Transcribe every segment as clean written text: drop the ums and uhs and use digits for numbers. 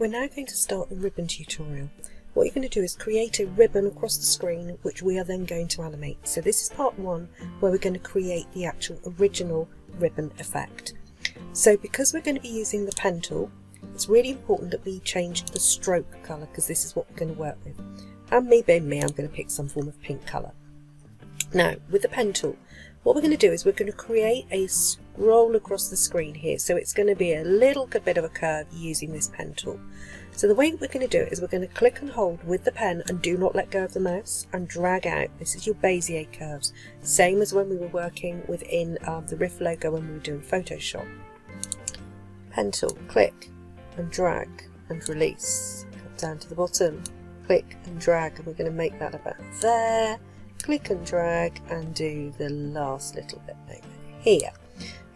We're now going to start the ribbon tutorial. What you're going to do is create a ribbon across the screen which we are then going to animate. So this is part one, where we're going to create the actual original ribbon effect. So because we're going to be using the pen tool, it's really important that we change the stroke colour, because this is what we're going to work with. And me being me, I'm going to pick some form of pink colour. Now with the pen tool, what we're going to do is we're going to create a scroll across the screen here. So it's going to be a little bit of a curve using this pen tool. So the way that we're going to do it is we're going to click and hold with the pen and do not let go of the mouse and drag out. This is your Bezier curves, same as when we were working within the Riff logo when we were doing Photoshop. Pen tool, click and drag and release. Come down to the bottom, click and drag, and we're going to make that about there. Click and drag and do the last little bit over here.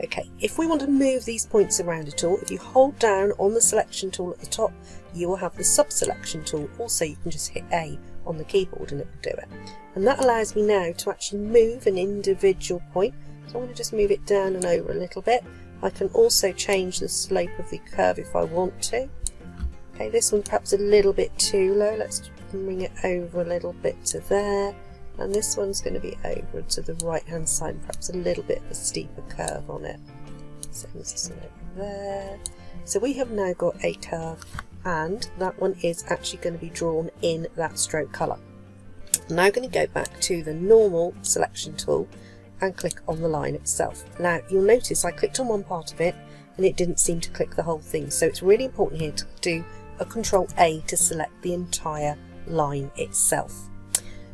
Okay, if we want to move these points around at all, if you hold down on the selection tool at the top, you will have the sub selection tool. Also, you can just hit A on the keyboard and it will do it. And that allows me now to actually move an individual point. So I'm going to just move it down and over a little bit. I can also change the slope of the curve if I want to. Okay, this one perhaps a little bit too low. Let's bring it over a little bit to there. And this one's going to be over to the right hand side, perhaps a little bit of a steeper curve on it. So this one over there. So we have now got a curve, and that one is actually going to be drawn in that stroke colour. I'm now going to go back to the normal selection tool and click on the line itself. Now you'll notice I clicked on one part of it and it didn't seem to click the whole thing. So it's really important here to do a Control A to select the entire line itself.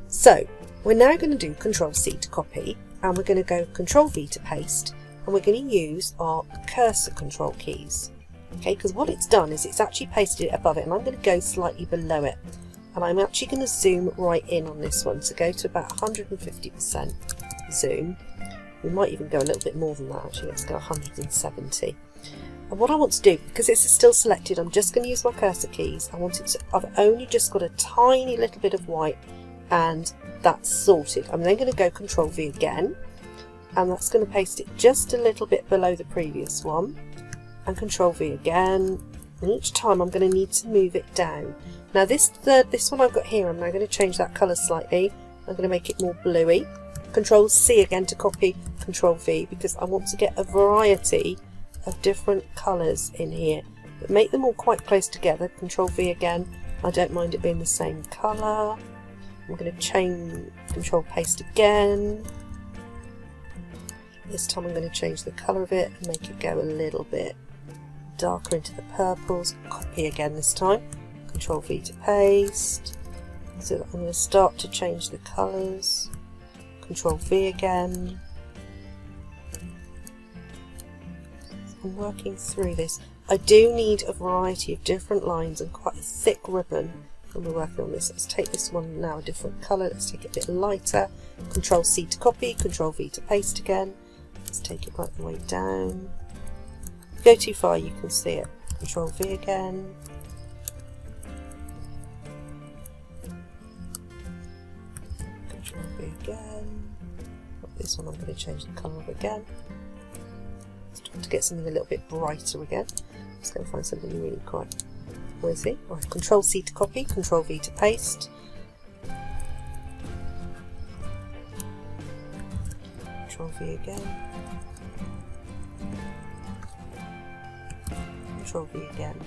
So we're now going to do Control C to copy, and we're going to go Control V to paste, and we're going to use our cursor control keys. Okay, because what it's done is it's actually pasted it above it, and I'm going to go slightly below it, and I'm actually going to zoom right in on this one. So go to about 150% zoom. We might even go a little bit more than that actually. Let's go 170. And what I want to do, because it's still selected, I'm just going to use my cursor keys. I've only just got a tiny little bit of white, and that's sorted. I'm then going to go Control V again, and that's going to paste it just a little bit below the previous one, and Control V again, and each time I'm going to need to move it down. Now this one I've got here, I'm now going to change that colour slightly. I'm going to make it more bluey. Control C again to copy, Control V, because I want to get a variety of different colours in here, but make them all quite close together. Control V again, I don't mind it being the same colour. I'm going to change Control Paste again. This time I'm going to change the colour of it and make it go a little bit darker into the purples. Copy again this time. Control V to paste. So I'm going to start to change the colours. Control V again. I'm working through this. I do need a variety of different lines and quite a thick ribbon when we're working on this. Let's take this one now a different colour. Let's take it a bit lighter. Control C to copy, Control V to paste again. Let's take it right the way down. If you go too far you can see it. Control V again. Control V again. This one I'm going to change the colour of again. Let's try to get something a little bit brighter again. Just going to find something really quite noisy. Right, Control C to copy, Control V to paste. Control V again. Control V again.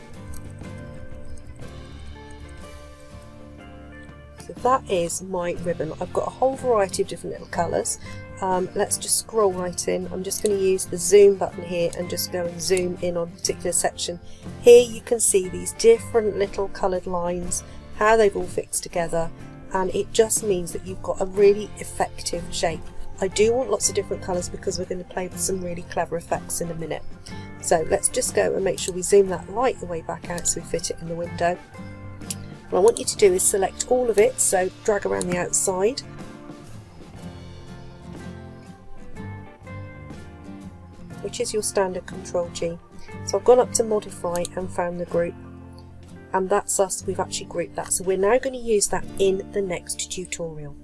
So that is my ribbon. I've got a whole variety of different little colours. Let's just scroll right in. I'm just going to use the zoom button here and just go and zoom in on a particular section. Here you can see these different little coloured lines, how they've all fixed together, and it just means that you've got a really effective shape. I do want lots of different colours because we're going to play with some really clever effects in a minute. So let's just go and make sure we zoom that right the way back out so we fit it in the window. What I want you to do is select all of it, so drag around the outside. Which is your standard Control G. So I've gone up to modify and found the group, and that's us. We've actually grouped that, so we're now going to use that in the next tutorial.